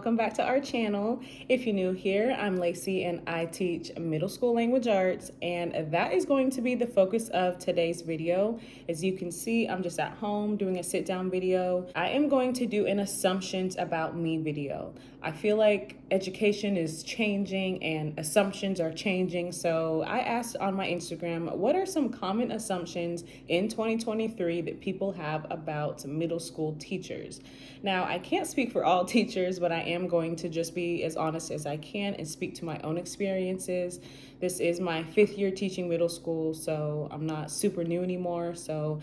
welcome back to our channel. If you're new here, I'm Lacey and I teach middle school language arts, and that is going to be the focus of today's video. As you can see, I'm just at home doing a sit down video. I am going to do an assumptions about me video. I feel like education is changing and assumptions are changing, so I asked on my Instagram, what are some common assumptions in 2023 that people have about middle school teachers? Now, I can't speak for all teachers, but I am going to just be as honest as I can and speak to my own experiences. This is my 5th year teaching middle school, so I'm not super new anymore. So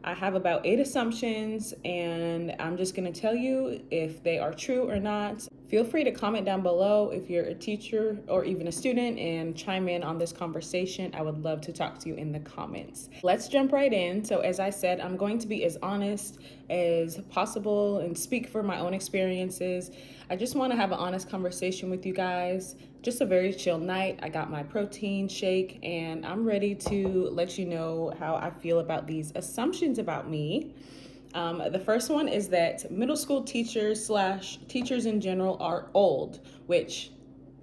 I have about 8 assumptions, and I'm just going to tell you if they are true or not. Feel free to comment down below if you're a teacher or even a student and chime in on this conversation. I would love to talk to you in the comments. Let's jump right in. So as I said, I'm going to be as honest as possible and speak for my own experiences. I just want to have an honest conversation with you guys. Just a very chill night. I got my protein shake and I'm ready to let you know how I feel about these assumptions about me. The first one is that middle school teachers / teachers in general are old, which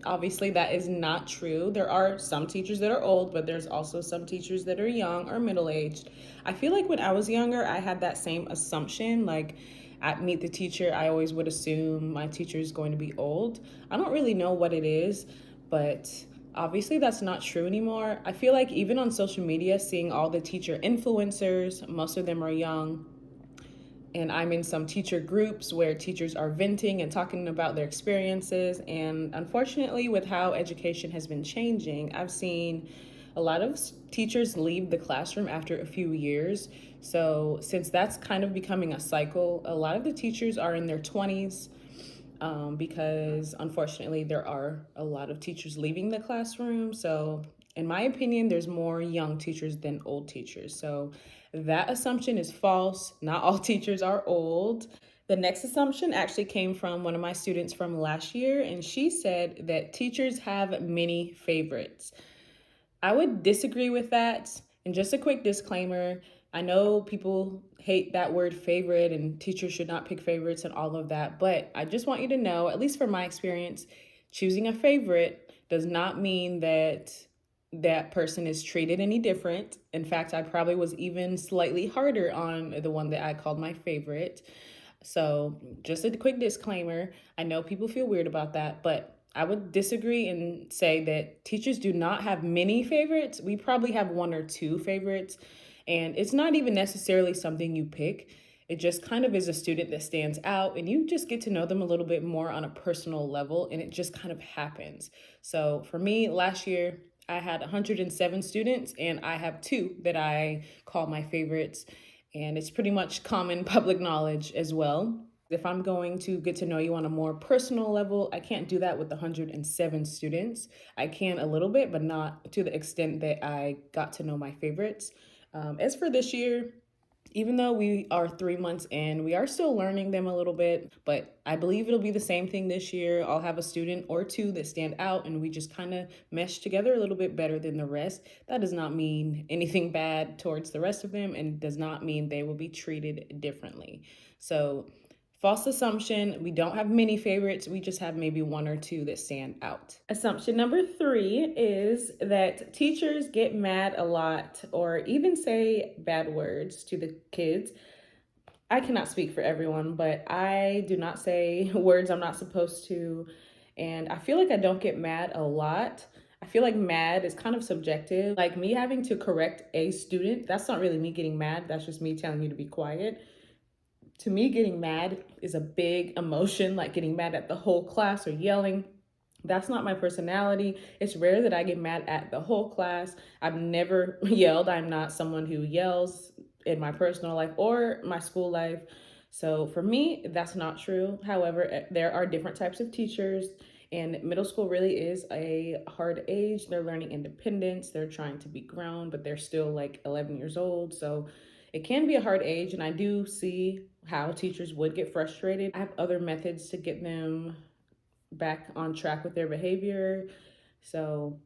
obviously that is not true. There are some teachers that are old, but there's also some teachers that are young or middle-aged. I feel like when I was younger, I had that same assumption. Like at Meet the Teacher, I always would assume my teacher is going to be old. I don't really know what it is, but obviously that's not true anymore. I feel like even on social media, seeing all the teacher influencers, most of them are young. And I'm in some teacher groups where teachers are venting and talking about their experiences. And unfortunately, with how education has been changing, I've seen a lot of teachers leave the classroom after a few years. So since that's kind of becoming a cycle, a lot of the teachers are in their 20s because unfortunately there are a lot of teachers leaving the classroom. So in my opinion, there's more young teachers than old teachers. So that assumption is false. Not all teachers are old. The next assumption actually came from one of my students from last year, and she said that teachers have many favorites. I would disagree with that. And just a quick disclaimer, I know people hate that word favorite and teachers should not pick favorites and all of that, but I just want you to know, at least from my experience, choosing a favorite does not mean that that person is treated any different. In fact, I probably was even slightly harder on the one that I called my favorite. So just a quick disclaimer, I know people feel weird about that, but I would disagree and say that teachers do not have many favorites. We probably have 1 or 2 favorites, and it's not even necessarily something you pick. It just kind of is a student that stands out, and you just get to know them a little bit more on a personal level, and it just kind of happens. So for me, last year, I had 107 students, and I have 2 that I call my favorites, and it's pretty much common public knowledge as well. If I'm going to get to know you on a more personal level, I can't do that with 107 students. I can a little bit, but not to the extent that I got to know my favorites. As for this year, even though we are 3 months in, we are still learning them a little bit, but I believe it'll be the same thing this year. I'll have a student or 2 that stand out and we just kind of mesh together a little bit better than the rest. That does not mean anything bad towards the rest of them and does not mean they will be treated differently. So false assumption, we don't have many favorites, we just have maybe 1 or 2 that stand out. Assumption number 3 is that teachers get mad a lot or even say bad words to the kids. I cannot speak for everyone, but I do not say words I'm not supposed to, and I feel like I don't get mad a lot. I feel like mad is kind of subjective. Like me having to correct a student, that's not really me getting mad, that's just me telling you to be quiet. To me, getting mad is a big emotion, like getting mad at the whole class or yelling. That's not my personality. It's rare that I get mad at the whole class. I've never yelled. I'm not someone who yells in my personal life or my school life. So for me, that's not true. However, there are different types of teachers, and middle school really is a hard age. They're learning independence. They're trying to be grown, but they're still like 11 years old. So it can be a hard age, and I do see how teachers would get frustrated. I have other methods to get them back on track with their behavior. So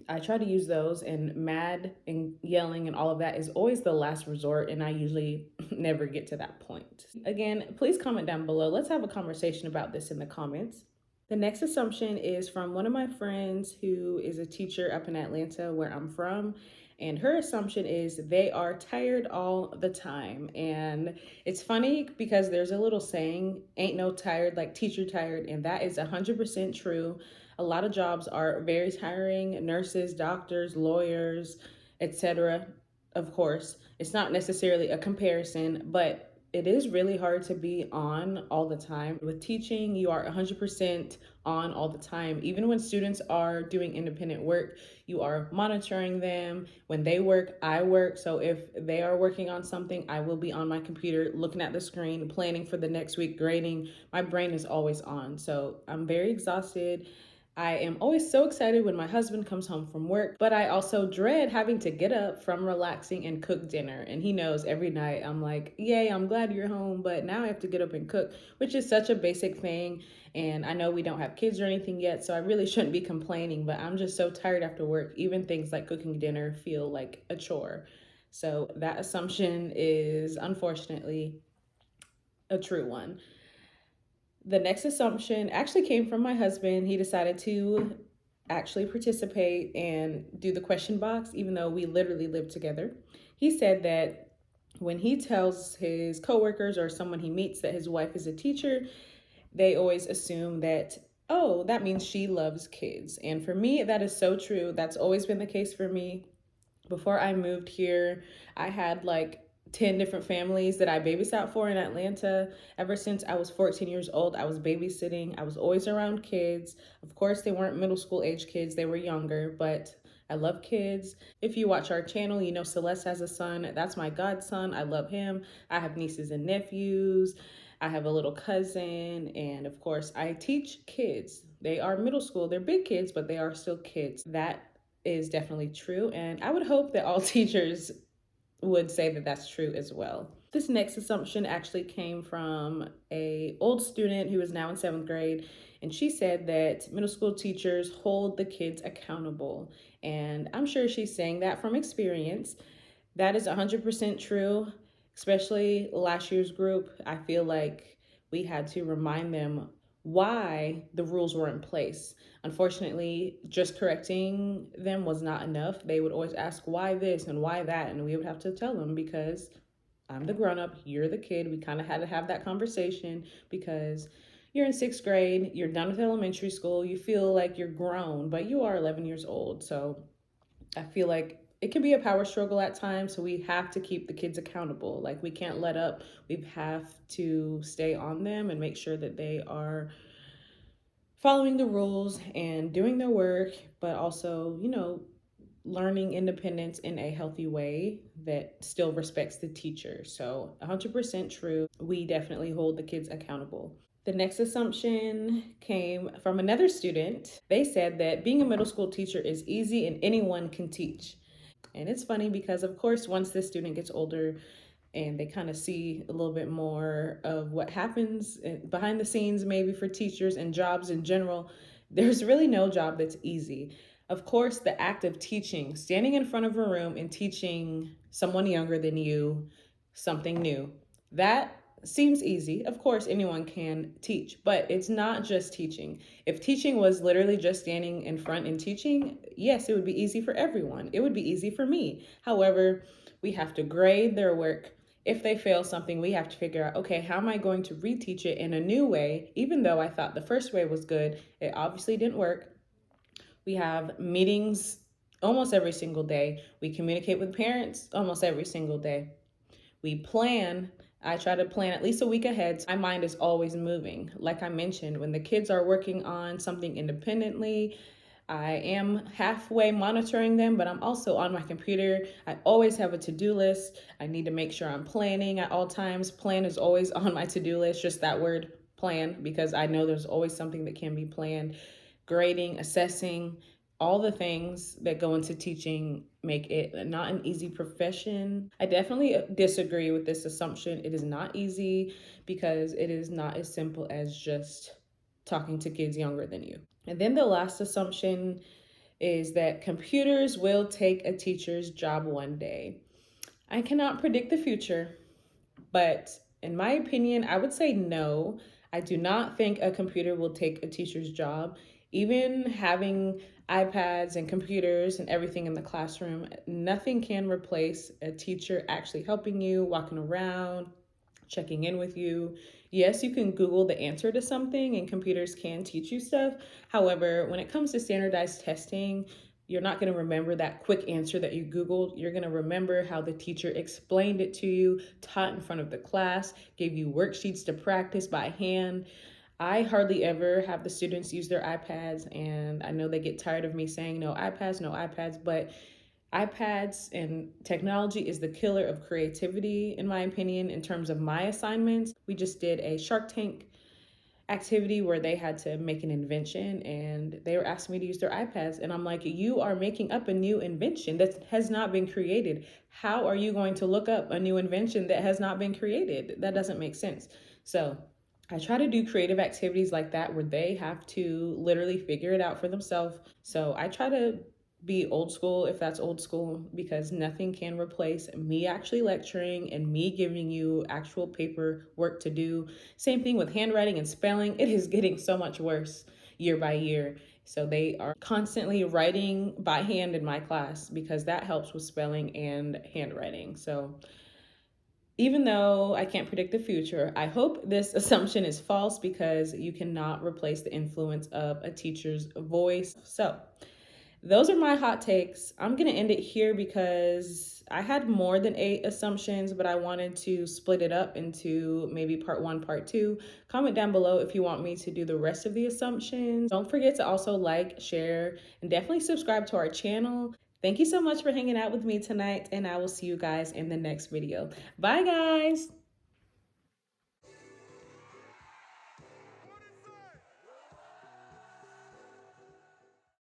I try to use those, and mad and yelling and all of that is always the last resort, and I usually never get to that point. Again, please comment down below. Let's have a conversation about this in the comments. The next assumption is from one of my friends who is a teacher up in Atlanta, where I'm from. And her assumption is they are tired all the time. And it's funny because there's a little saying, ain't no tired like teacher tired. And that is 100% true. A lot of jobs are very tiring: nurses, doctors, lawyers, etc. Of course, it's not necessarily a comparison, but it is really hard to be on all the time. With teaching, you are 100% on all the time. Even when students are doing independent work, you are monitoring them. When they work, I work. So if they are working on something, I will be on my computer looking at the screen, planning for the next week, grading. My brain is always on. So I'm very exhausted. I am always so excited when my husband comes home from work, but I also dread having to get up from relaxing and cook dinner. And he knows every night I'm like, yay, I'm glad you're home, but now I have to get up and cook, which is such a basic thing. And I know we don't have kids or anything yet, so I really shouldn't be complaining, but I'm just so tired after work. Even things like cooking dinner feel like a chore. So that assumption is unfortunately a true one. The next assumption actually came from my husband. He decided to actually participate and do the question box, even though we literally live together. He said that when he tells his coworkers or someone he meets that his wife is a teacher, they always assume that, oh, that means she loves kids. And for me, that is so true. That's always been the case for me. Before I moved here, I had like 10 different families that I babysat for in Atlanta. Ever since I was 14 years old, I was babysitting. I was always around kids. Of course, they weren't middle school age kids, they were younger, but I love kids. If you watch our channel, you know Celeste has a son. That's my godson. I love him. I have nieces and nephews. I have a little cousin. And of course, I teach kids. They are middle school. They're big kids, but they are still kids. That is definitely true. And I would hope that all teachers would say that that's true as well. This next assumption actually came from a old student who is now in 7th grade, and she said that middle school teachers hold the kids accountable. And I'm sure she's saying that from experience. That is 100% true, especially last year's group. I feel like we had to remind them why the rules were in place. Unfortunately, just correcting them was not enough. They would always ask why this and why that, and we would have to tell them because I'm the grown up, you're the kid. We kind of had to have that conversation because you're in 6th grade, you're done with elementary school, you feel like you're grown, but you are 11 years old. So I feel like it can be a power struggle at times, so we have to keep the kids accountable. Like, we can't let up. We have to stay on them and make sure that they are following the rules and doing their work, but also, learning independence in a healthy way that still respects the teacher. So 100% true. We definitely hold the kids accountable. The next assumption came from another student. They said that being a middle school teacher is easy and anyone can teach. And it's funny because, of course, once the student gets older and they kind of see a little bit more of what happens behind the scenes, maybe for teachers and jobs in general, there's really no job that's easy. Of course, the act of teaching, standing in front of a room and teaching someone younger than you something new, that seems easy. Of course, anyone can teach, but it's not just teaching. If teaching was literally just standing in front and teaching, yes, it would be easy for everyone. It would be easy for me. However, we have to grade their work. If they fail something, we have to figure out, okay, how am I going to reteach it in a new way? Even though I thought the first way was good, it obviously didn't work. We have meetings almost every single day. We communicate with parents almost every single day. We plan. I try to plan at least a week ahead. My mind is always moving. Like I mentioned, when the kids are working on something independently, I am halfway monitoring them, but I'm also on my computer. I always have a to-do list. I need to make sure I'm planning at all times. Plan is always on my to-do list, just that word, plan, because I know there's always something that can be planned. Grading, assessing, all the things that go into teaching make it not an easy profession. I definitely disagree with this assumption. It is not easy because it is not as simple as just talking to kids younger than you. And then the last assumption is that computers will take a teacher's job one day. I cannot predict the future, but in my opinion, I would say no. I do not think a computer will take a teacher's job. Even having iPads and computers and everything in the classroom, nothing can replace a teacher actually helping you, walking around, checking in with you. Yes, you can Google the answer to something and computers can teach you stuff. However, when it comes to standardized testing, you're not going to remember that quick answer that you Googled. You're going to remember how the teacher explained it to you, taught in front of the class, gave you worksheets to practice by hand. I hardly ever have the students use their iPads, and I know they get tired of me saying no iPads, no iPads, but iPads and technology is the killer of creativity, in my opinion, in terms of my assignments. We just did a Shark Tank activity where they had to make an invention and they were asking me to use their iPads. And I'm like, you are making up a new invention that has not been created. How are you going to look up a new invention that has not been created? That doesn't make sense. So I try to do creative activities like that where they have to literally figure it out for themselves. So I try to be old school if that's old school, because nothing can replace me actually lecturing and me giving you actual paper work to do. Same thing with handwriting and spelling. It is getting so much worse year by year. So they are constantly writing by hand in my class because that helps with spelling and handwriting. So even though I can't predict the future, I hope this assumption is false because you cannot replace the influence of a teacher's voice. So those are my hot takes. I'm going to end it here because I had more than 8 assumptions, but I wanted to split it up into maybe part 1, part 2. Comment down below if you want me to do the rest of the assumptions. Don't forget to also like, share, and definitely subscribe to our channel. Thank you so much for hanging out with me tonight, and I will see you guys in the next video. Bye, guys.